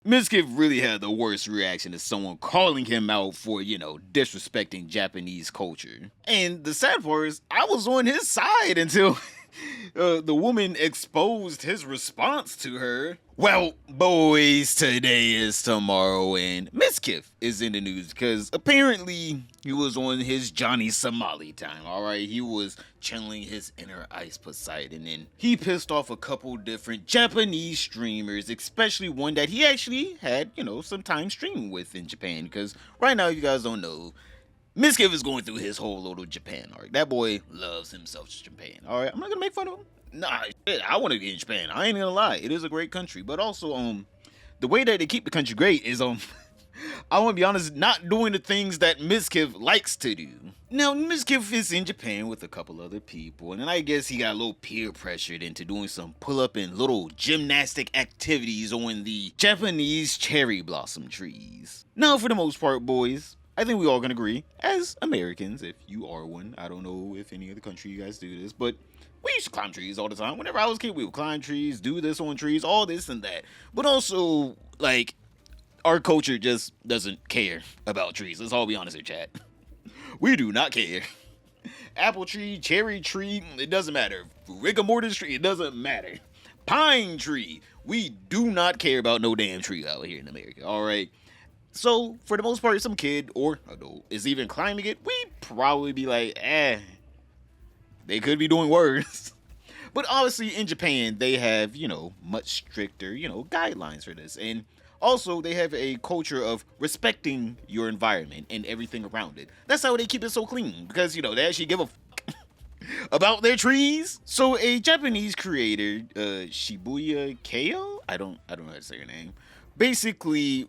Mizkif really had the worst reaction to someone calling him out for, disrespecting Japanese culture. And the sad part is, I was on his side until the woman exposed his response to her. Well, boys, today is tomorrow, and Mizkif is in the news because apparently he was on his Johnny Somali time, alright? He was channeling his inner Ice Poseidon, and he pissed off a couple different Japanese streamers, especially one that he actually had, some time streaming with in Japan, because right now, if you guys don't know, Mizkif is going through his whole little Japan arc. That boy loves himself to Japan. Alright, I'm not gonna make fun of him. Nah, shit, I want to be in Japan. I ain't gonna lie. It is a great country. But also, the way that they keep the country great is, I want to be honest, not doing the things that Mizkif likes to do. Now, Mizkif is in Japan with a couple other people, and then I guess he got a little peer pressured into doing some pull-up and little gymnastic activities on the Japanese cherry blossom trees. Now, for the most part, boys, I think we all can agree, as Americans, if you are one, I don't know if any other country you guys do this, but we used to climb trees all the time. Whenever I was a kid, we would climb trees, do this on trees, all this and that. But also, our culture just doesn't care about trees. Let's all be honest here, chat. We do not care. Apple tree, cherry tree, it doesn't matter. Rigor mortis tree, it doesn't matter. Pine tree, we do not care about no damn tree out here in America, alright? So, for the most part, some kid or adult is even climbing it, we'd probably be like, they could be doing worse. But obviously, in Japan, they have, much stricter, guidelines for this. And also, they have a culture of respecting your environment and everything around it. That's how they keep it so clean, because, they actually give a about their trees. So, a Japanese creator, Shibuya Kaho, I don't know how to say her name, basically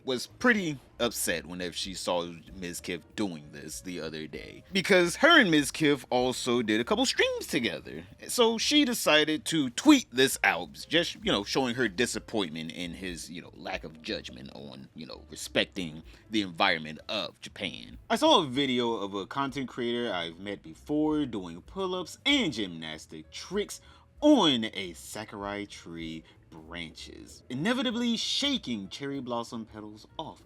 was pretty upset whenever she saw Mizkif doing this the other day, because her and Mizkif also did a couple streams together. So she decided to tweet this out, just showing her disappointment in his lack of judgment on respecting the environment of Japan. I saw a video of a content creator I've met before doing pull-ups and gymnastic tricks on a sakura tree branches, inevitably shaking cherry blossom petals off.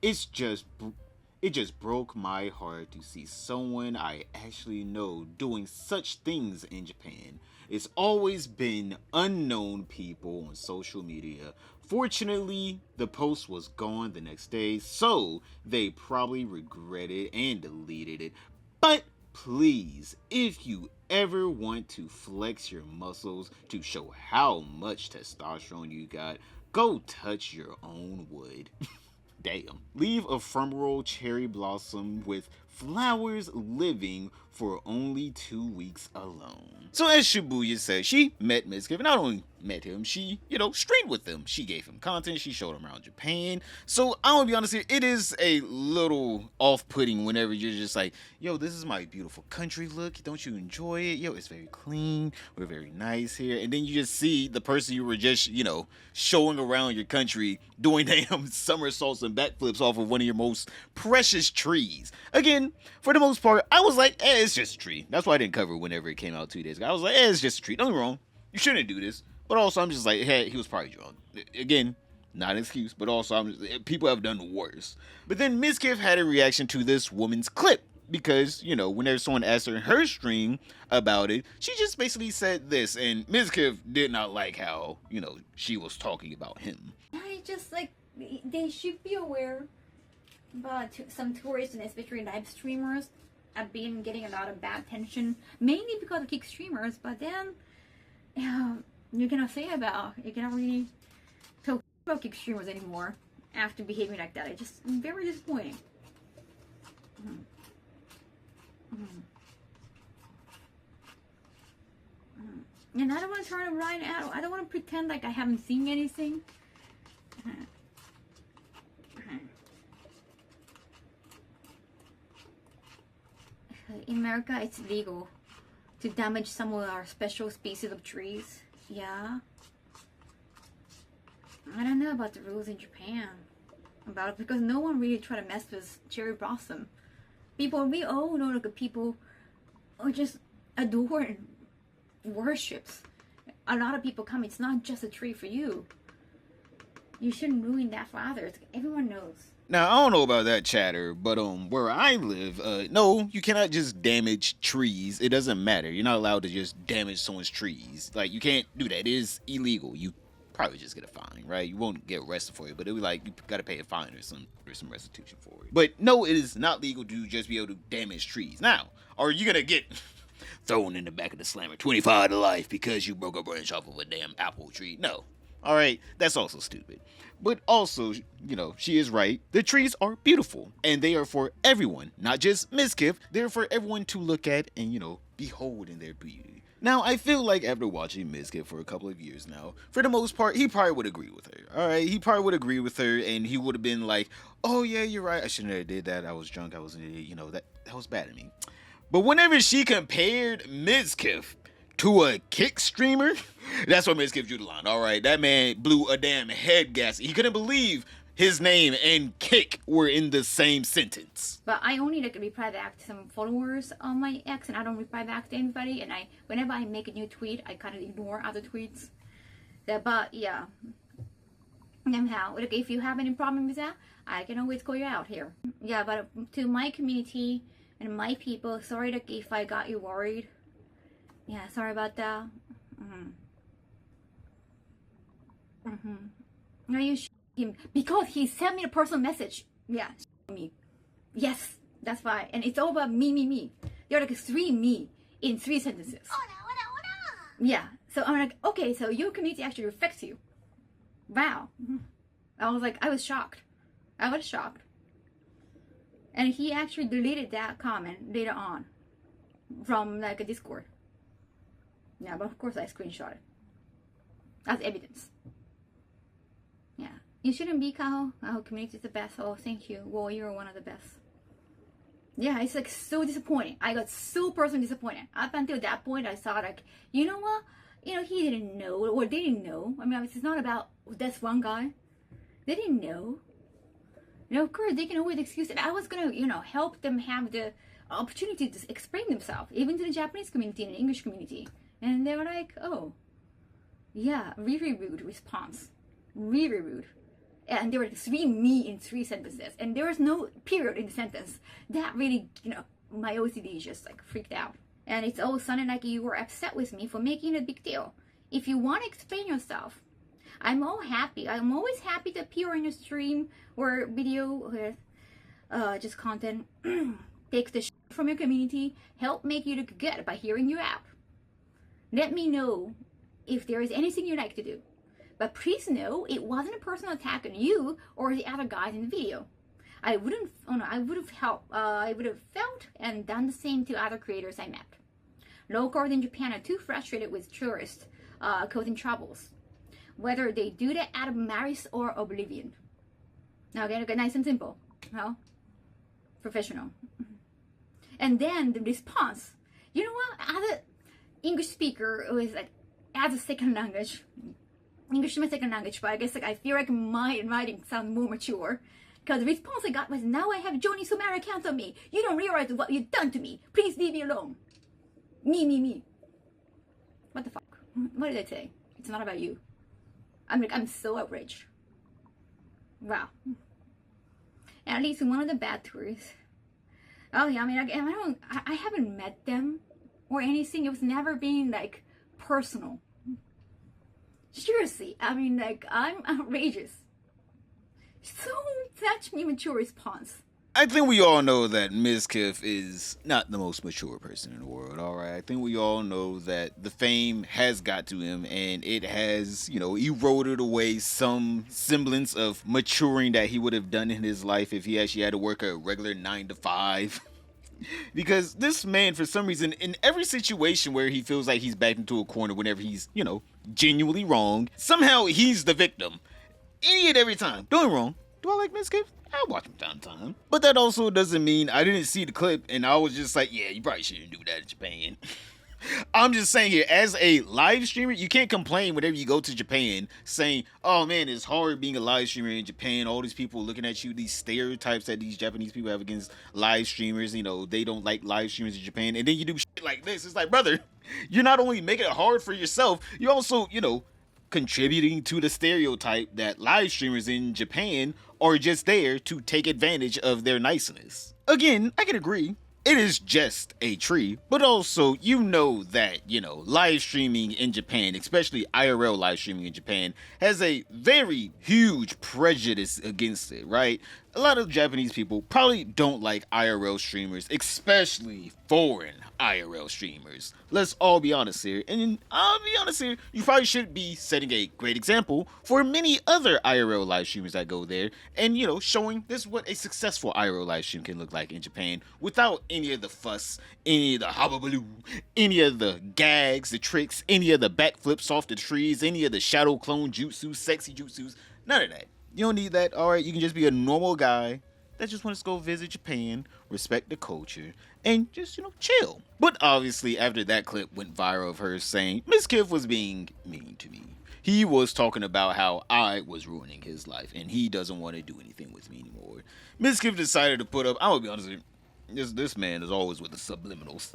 It just broke my heart to see someone I actually know doing such things in Japan. It's always been unknown people on social media. Fortunately, the post was gone the next day, so they probably regretted and deleted it. But please, if you ever want to flex your muscles to show how much testosterone you got, go touch your own wood. Damn. Leave ephemeral cherry blossom with flowers living for only 2 weeks alone. So as Shibuya said, she met Mizkif, and not only met him, she, streamed with him. She gave him content, she showed him around Japan. So I'm gonna be honest here, it is a little off-putting whenever you're just like, yo, this is my beautiful country look, don't you enjoy it? Yo, it's very clean, we're very nice here. And then you just see the person you were just, showing around your country doing damn somersaults and backflips off of one of your most precious trees. Again, for the most part, I was like, it's just a tree. That's why I didn't cover it whenever it came out 2 days ago. I was like, it's just a tree. Don't get me wrong. You shouldn't do this. But also, I'm just like, hey, he was probably drunk. Again, not an excuse, but also, people have done worse. But then Mizkif had a reaction to this woman's clip. Because, whenever someone asked her in her stream about it, she just basically said this. And Mizkif did not like how, she was talking about him. I just, they should be aware about some tourists and especially live streamers have been getting a lot of bad attention, mainly because of kick streamers, but then you cannot really talk about kick streamers anymore after behaving like that. It's just very disappointing. And I don't want to turn a blind eye. I don't want to pretend like I haven't seen anything. In America, it's legal to damage some of our special species of trees. Yeah. I don't know about the rules in Japan about it, because no one really try to mess with cherry blossom. We all know that people are just adore and worships. A lot of people come. It's not just a tree for you. You shouldn't ruin that for others. Everyone knows. Now, I don't know about that, chatter, but where I live, no, you cannot just damage trees. It doesn't matter. You're not allowed to just damage someone's trees. Like, you can't do that. It is illegal. You probably just get a fine, right? You won't get arrested for it, but it'll be like you gotta pay a fine or some restitution for it. But no, it is not legal to just be able to damage trees. Now, are you gonna get thrown in the back of the slammer 25 to life because you broke a branch off of a damn apple tree? No. All right, that's also stupid. But also, she is right. The trees are beautiful, and they are for everyone, not just Mizkif. They're for everyone to look at and, behold in their beauty. Now, I feel like after watching Mizkif for a couple of years now, for the most part, he probably would agree with her. All right, he probably would agree with her, and he would have been like, "Oh yeah, you're right. I shouldn't have did that. I was drunk. I was, that was bad of me." But whenever she compared Mizkif to a kick streamer, that's what Mizkif drew the line. All right, that man blew a damn head gasket. He couldn't believe his name and kick were in the same sentence. But I only reply back to some followers on my ex, and I don't reply back to anybody. And whenever I make a new tweet, I kind of ignore other tweets. But yeah, anyhow, if you have any problem with that, I can always call you out here. Yeah, but to my community and my people, sorry if I got you worried. Yeah, sorry about that. Are you him? Because he sent me a personal message. Yeah, me. Yes, that's why. And it's all about me. There are like 3 me in 3 sentences. Yeah, so I'm like, okay, so your community actually reflects you. Wow. I was shocked. And he actually deleted that comment later on from like a Discord. Yeah, but of course I screenshot it as evidence. Yeah, you shouldn't be, Kaho. Our community is the best. Oh, thank you. Well, you're one of the best. Yeah, it's like so disappointing. I got so personally disappointed. Up until that point, I thought like, you know what? He didn't know, or they didn't know. I mean, it's not about this one guy. They didn't know. Of course, they can always excuse it. I was gonna, help them have the opportunity to explain themselves, even to the Japanese community and the English community. And they were like, oh, yeah, really rude response. Really rude. And there were 3 me in 3 sentences. And there was no period in the sentence. That really, my OCD just like freaked out. And it's all sounded like you were upset with me for making a big deal. If you want to explain yourself, I'm all happy. I'm always happy to appear on your stream or video with just content. Take the from your community, help make you look good by hearing you out. Let me know if there is anything you'd like to do. But please know it wasn't a personal attack on you or the other guys in the video. I would have felt and done the same to other creators I met. Locals in Japan are too frustrated with tourists causing troubles, whether they do that out of malice or oblivion. Now get nice and simple, professional. And then the response. You know what? Other English speaker who is like as a second language. English is my second language, but I guess I feel like my writing sounds more mature. Because the response I got was, now I have Johnny Somali cancel me. You don't realize what you've done to me. Please leave me alone. Me. What the fuck? What did I say? It's not about you. I'm so outraged. Wow. At least one of the bad tourists. Oh yeah, I haven't met them or anything. It was never being like personal. Seriously, I'm outrageous. So such immature response. I think we all know that Mizkif is not the most mature person in the world, all right? I think we all know that the fame has got to him and it has, eroded away some semblance of maturing that he would have done in his life if he actually had to work a regular 9 to 5. Because this man, for some reason, in every situation where he feels like he's backed into a corner whenever he's, genuinely wrong, somehow he's the victim. Idiot every time. Doing wrong. Do I like Mizkif? I watch him time to time. But that also doesn't mean I didn't see the clip and I was just like, yeah, you probably shouldn't do that in Japan. I'm just saying here, as a live streamer, you can't complain whenever you go to Japan saying, oh man, it's hard being a live streamer in Japan. All these people looking at you, these stereotypes that these Japanese people have against live streamers, they don't like live streamers in Japan. And then you do shit like this. It's like, brother, you're not only making it hard for yourself, you also, contributing to the stereotype that live streamers in Japan are just there to take advantage of their niceness. Again, I can agree. It is just a tree, but also you know that, live streaming in Japan, especially IRL live streaming in Japan, has a very huge prejudice against it, right? A lot of Japanese people probably don't like IRL streamers, especially foreign IRL streamers. Let's all be honest here. And I'll be honest here, you probably should be setting a great example for many other IRL live streamers that go there and, showing this is what a successful IRL live stream can look like in Japan without any of the fuss, any of the hababaloo, any of the gags, the tricks, any of the backflips off the trees, any of the shadow clone jutsu, sexy jutsus, none of that. You don't need that. All right, you can just be a normal guy that just wants to go visit Japan, respect the culture, and just, chill. But obviously, after that clip went viral of her saying Mizkif was being mean to me, he was talking about how I was ruining his life and he doesn't want to do anything with me anymore. Mizkif decided to put up, I'm gonna be honest with you, this man is always with the subliminals.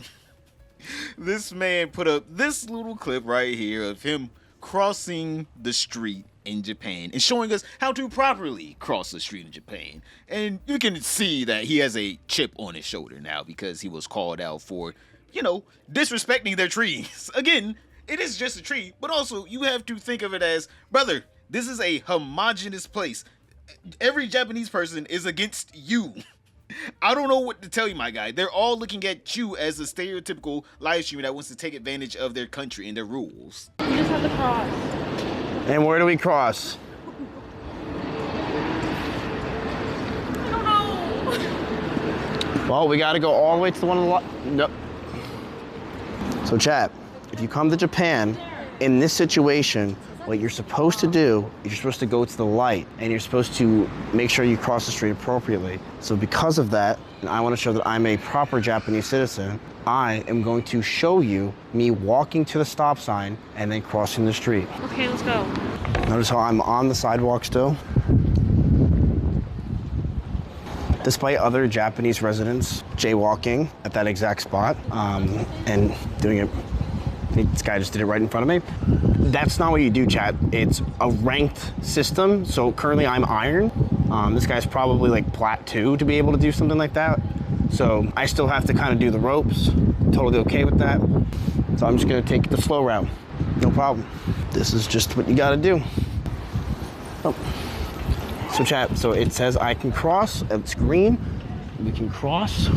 This man put up this little clip right here of him crossing the street in Japan and showing us how to properly cross the street in Japan. And you can see that he has a chip on his shoulder now because he was called out for, disrespecting their trees. Again, it is just a tree, but also you have to think of it as, brother, this is a homogenous place. Every Japanese person is against you. I don't know what to tell you, my guy. They're all looking at you as a stereotypical live streamer that wants to take advantage of their country and their rules. You just have to cross. And where do we cross? I don't know. Well, we gotta go all the way to the one on the left. Nope. So chat, if you come to Japan in this situation, what you're supposed to do is you're supposed to go to the light and you're supposed to make sure you cross the street appropriately. So because of that, and I want to show that I'm a proper Japanese citizen, I am going to show you me walking to the stop sign and then crossing the street. Okay, let's go. Notice how I'm on the sidewalk still. Despite other Japanese residents jaywalking at that exact spot and doing it, this guy just did it right in front of me. That's not what you do, chat. It's a ranked system. So currently I'm iron. This guy's probably like plat 2 to be able to do something like that. So I still have to kind of do the ropes. Totally okay with that. So I'm just gonna take the slow route. No problem. This is just what you gotta do. Oh. So chat, so it says I can cross, it's green. We can cross.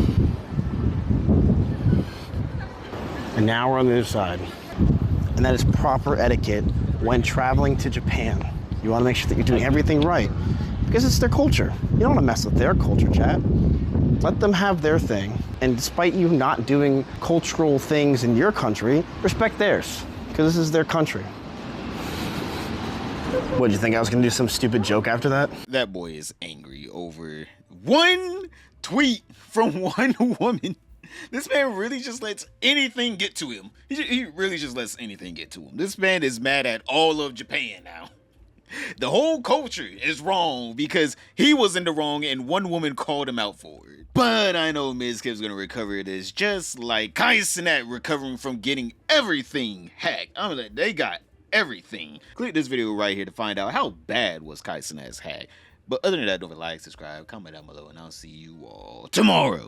And now we're on the other side. And that is proper etiquette when traveling to Japan. You wanna make sure that you're doing everything right because it's their culture. You don't wanna mess with their culture, chat. Let them have their thing. And despite you not doing cultural things in your country, respect theirs because this is their country. What, did you think I was gonna do some stupid joke after that? That boy is angry over one tweet from one woman. This man really just lets anything get to him. He really just lets anything get to him. This man is mad at all of Japan now. The whole culture is wrong because he was in the wrong and one woman called him out for it. But I know Mizkif's gonna recover this just like Kai Cenat recovering from getting everything hacked. I mean, they got everything. Click this video right here to find out how bad was Kai Cenat's hack. But other than that, don't forget to like, subscribe, comment down below, and I'll see you all tomorrow.